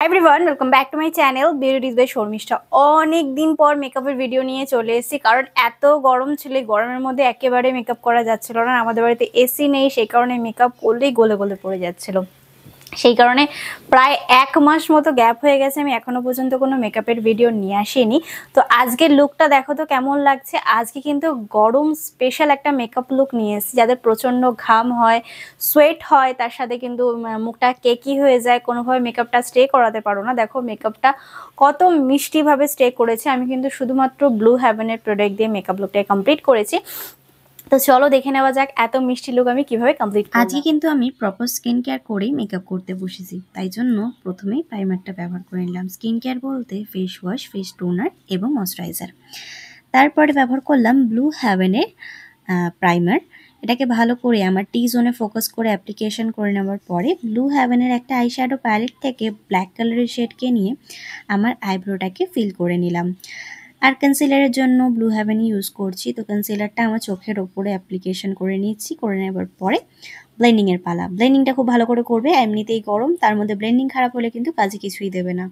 Everyone welcome back to my channel beauties by Sharmishtha. অনেক দিন পর মেকআপের ভিডিও নিয়ে চলে এসেছি, কারণ এত গরম ছিল, গরমের মধ্যে একেবারে মেকআপ করা যাচ্ছিল না। আমাদের বাড়িতে এসি নেই, সেই কারণে মেকআপ করলেই গলে গলে পড়ে যাচ্ছিল। সেই কারণে প্রায় 1 মাস মতো গ্যাপ হয়ে গেছে, আমি এখনো পর্যন্ত কোনো মেকআপের ভিডিও নিয়ে আসিনি। তো আজকের লুকটা দেখো তো কেমন লাগছে। আজকে কিন্তু গরম স্পেশাল একটা মেকআপ লুক নিয়ে এসেছি। যাদের প্রচন্ড ঘাম হয়, সোয়েট হয়, তার সাথে কিন্তু মুখটা কেকি হয়ে যায়, কোনোভাবে মেকআপটা স্টে করাতে পারো না। দেখো মেকআপটা কত মিষ্টিভাবে স্টে করেছে। আমি কিন্তু শুধুমাত্র ব্লু হেভেনের প্রোডাক্ট দিয়ে মেকআপ লুকটা কমপ্লিট করেছি। তো চলো দেখে নেওয়া যাক এত মিষ্টি লুক আমি কিভাবে কমপ্লিট করি। আজকে কিন্তু আমি প্রপার স্কিন কেয়ার করেই মেকআপ করতে বসেছি, তাই জন্য প্রথমেই প্রাইমারটা ব্যবহার করে নিলাম। স্কিন কেয়ার বলতে ফেস ওয়াশ, ফেস টোনার এবং ময়শ্চারাইজার। তারপরে ব্যবহার করলাম ব্লু হেভেনের প্রাইমার। এটাকে ভালো করে আমার টি জোনে ফোকাস করে অ্যাপ্লিকেশন করে নেওয়ার পরে ব্লু হেভেনের একটা আইশ্যাডো প্যালেট থেকে ব্ল্যাক কালারের শেডকে নিয়ে আমার আইব্রোটাকে ফিল করে নিলাম। আর কনসিলারের জন্য ব্লু হেভেন ইউজ করছি। তো কনসিলারটা আমার চোখের ওপরে অ্যাপ্লিকেশন করে নিচ্ছি। করে নেবার পরে ব্লেন্ডিংয়ের পালা। ব্লেন্ডিংটা খুব ভালো করে করবে, এমনিতেই গরম, তার মধ্যে ব্লেন্ডিং খারাপ হলে কিন্তু কাজে কিছুই দেবে না।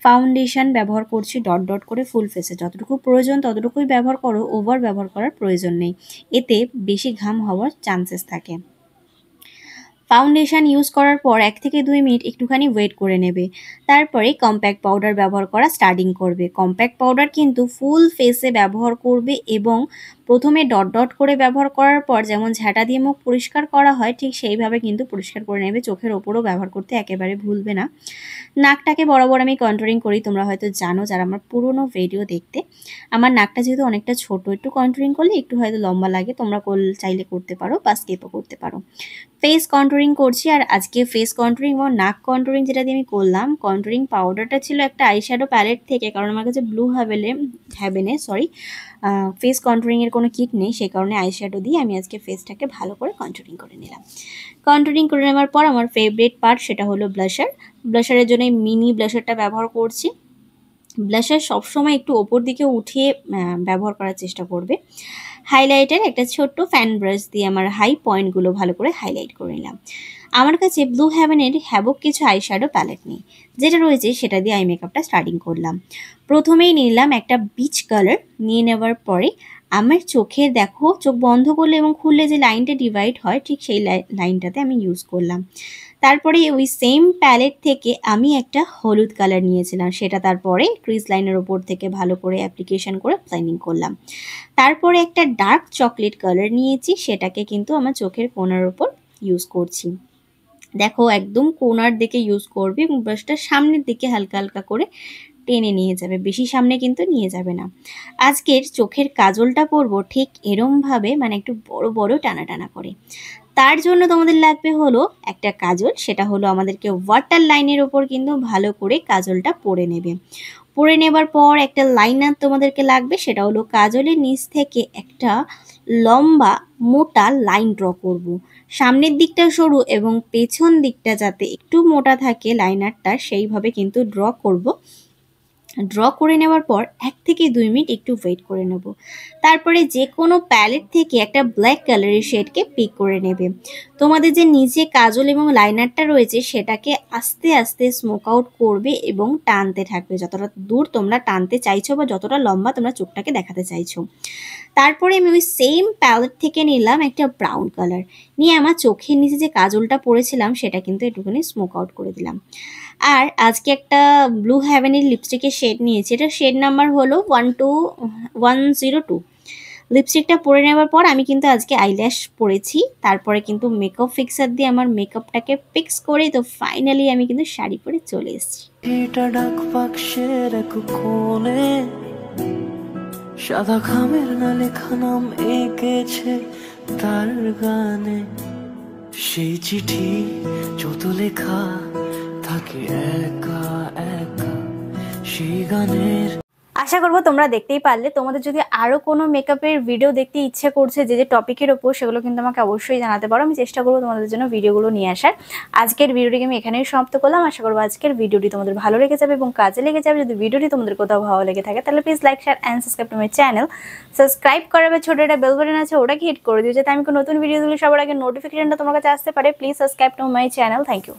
ফাউন্ডেশন ব্যবহার করছি ডট ডট করে ফুল ফেসে। যতটুকু প্রয়োজন ততটুকুই ব্যবহার করো, ওভার ব্যবহার করার প্রয়োজন নেই, এতে বেশি ঘাম হওয়ার চান্সেস থাকে। ফাউন্ডেশন ইউজ করার পর 1 থেকে 2 মিনিট একটুখানি ওয়েট করে নেবে। তারপরে কম্প্যাক্ট পাউডার ব্যবহার করা স্টার্টিং করবে। কম্প্যাক্ট পাউডার কিন্তু ফুল ফেসে ব্যবহার করবে এবং প্রথমে ডট ডট করে ব্যবহার করার পর যেমন ঝাঁটা দিয়ে মুখ পরিষ্কার করা হয় ঠিক সেইভাবে কিন্তু পরিষ্কার করে নেবে। চোখের ওপরও ব্যবহার করতে একেবারে ভুলবে না। নাকটাকে বরাবর আমি কন্ট্রোলিং করি, তোমরা হয়তো জানো যারা আমার পুরনো ভিডিও দেখতে। আমার নাকটা যেহেতু অনেকটা ছোট, একটু কন্ট্রোলিং করলে একটু হয়তো লম্বা লাগে, তোমরা চাইলে করতে পারো বা স্কিপও করতে পারো। ফেস কন্ট্রোলিং করছি, আর আজকে ফেস কন্ট্রোলিং এবং নাক কন্ট্রোলিং যেটা দিয়ে আমি করলাম, কন্ট্রোলিং পাউডারটা ছিল একটা আইশ্যাডো প্যালেট থেকে, কারণ আমার কাছে ব্লু হ্যাভেনে ফেস কন্ট্রোলিংয়ের কোনো কিট নেই, সেই কারণে আইশ্যাডো দিয়ে আমি আজকে ফেসটাকে ভালো করে কন্ট্রোলিং করে নিলাম। কন্ট্রোলিং করে নেওয়ার পর আমার ফেভারিট পার্ট সেটা হলো ব্লাশার। ব্লাশারের জন্য মিনি ব্লাশারটা ব্যবহার করছি। ব্লাশার সবসময় একটু ওপর দিকে উঠিয়ে ব্যবহার করার চেষ্টা করবে। হাইলাইটার একটা ছোট্ট ফ্যান ব্রাশ দিয়ে আমার হাই পয়েন্টগুলো ভালো করে হাইলাইট করে নিলাম। আমার কাছে ব্লু হেভেনের হ্যাভক কিছু আইশ্যাডো প্যালেট নেই, যেটা রয়েছে সেটা দিয়ে আই মেকআপটা স্টার্টিং করলাম। প্রথমেই নিলাম একটা বিচ কালার। নিয়ে নেওয়ার পরে আমার চোখে দেখো, চোখ বন্ধ করলে এবং খুললে যে লাইনটা ডিভাইড হয় ঠিক সেই লাইনটাতে আমি ইউজ করলাম। তারপরে ওই সেম প্যালেট থেকে আমি একটা হলুদ কালার নিয়েছিলাম, সেটা তারপরে ক্রিজ লাইনের ওপর থেকে ভালো করে অ্যাপ্লিকেশন করে ব্লেন্ডিং করলাম। তারপরে একটা ডার্ক চকলেট কালার নিয়েছি, সেটাকে কিন্তু আমার চোখের কোণার ওপর ইউজ করছি। দেখো একদম কোণার দিকে ইউজ করবে এবং ব্রাশটা সামনের দিকে হালকা হালকা করে টেনে নিয়ে যাবে, বেশি সামনে কিন্তু নিয়ে যাবে না। আজকের চোখের কাজলটা পরবো ঠিক এরমভাবে, মানে একটু বড় বড় টানা টানা করে। তার জন্য তোমাদের লাগবে হলো একটা কাজল, সেটা হলো আমাদেরকে ওয়াটার লাইনের ওপর কিন্তু ভালো করে কাজলটা পরে নেবে। পরে নেবার পর একটা লাইনার তোমাদেরকে লাগবে, সেটা হলো কাজলের নিচ থেকে একটা লম্বা মোটা লাইন ড্র করব। সামনের দিকটা সরু এবং পেছন দিকটা যাতে একটু মোটা থাকে লাইনারটা, সেইভাবে কিন্তু ড্র করব। ড্র করে নেওয়ার পর 1 থেকে 2 মিনিট একটু ওয়েট করে নেব। তারপরে যে কোনো প্যালেট থেকে একটা ব্ল্যাক কালারের শেডকে পিক করে নেবে। তোমাদের যে নিচে কাজল এবং লাইনারটা রয়েছে সেটাকে আস্তে আস্তে স্মোক আউট করবে এবং টানতে থাকবে, যতটা দূর তোমরা টানতে চাইছো বা যতটা লম্বা তোমরা চোখটাকে দেখাতে চাইছো। তারপরে আমি ওই সেম প্যালেট থেকে নিলাম একটা ব্রাউন কালার, নিয়ে আমার চোখের নিচে যে কাজলটা পরেছিলাম সেটা কিন্তু একটুখানি স্মোক আউট করে দিলাম। আর আজকে একটা ব্লু হেভেনের লিপস্টিকের শেড নিয়েছি, এটা শেড নাম্বার হলো 10102। লিপস্টিকটা পরে নেওয়ার পর আমি কিন্তু আজকে আইল্যাশ পরেছি। তারপরে কিন্তু মেকআপ ফিক্সার দিয়ে আমার মেকআপটাকে ফিক্স করে তো ফাইনালি আমি কিন্তু শাড়ি পরে চলে এসেছি। এটা ডাক বাক্সের এক কোণে সাদা খামের না লেখা নাম এঁকেছে তার গানে। সেই চিঠি যত লেখা থাকে একা একা সেই গানের। আশা করবো তোমরা দেখতেই পারলে। তোমাদের যদি আরো কোনো মেকআপের ভিডিও দেখতে ইচ্ছে করছে যে যে টপিকের ওপর, সেগুলো কিন্তু আমাকে অবশ্যই জানাতে পারো। আমি চেষ্টা করবো তোমাদের জন্য ভিডিওগুলো নিয়ে আসার। আজকের ভিডিওটিকে আমি এখানেই সমাপ্ত করলাম। আশা করবো আজকের ভিডিওটি তোমাদের ভালো লেগে যাবে এবং কাজে লেগে যাবে। যদি ভিডিওটি তোমাদের কোথাও ভালো লেগে থাকে তাহলে please like, share and subscribe to my channel. Subscribe করাবে, ছোট একটা বেল বাটন আছে ওটাকে হিট করে দিও, যাতে আমি কোনো নতুন ভিডিও দিলে সবার আগে নোটিফিকেশনটা তোমার কাছে আসতে পারে। Please subscribe to my channel. Thank you.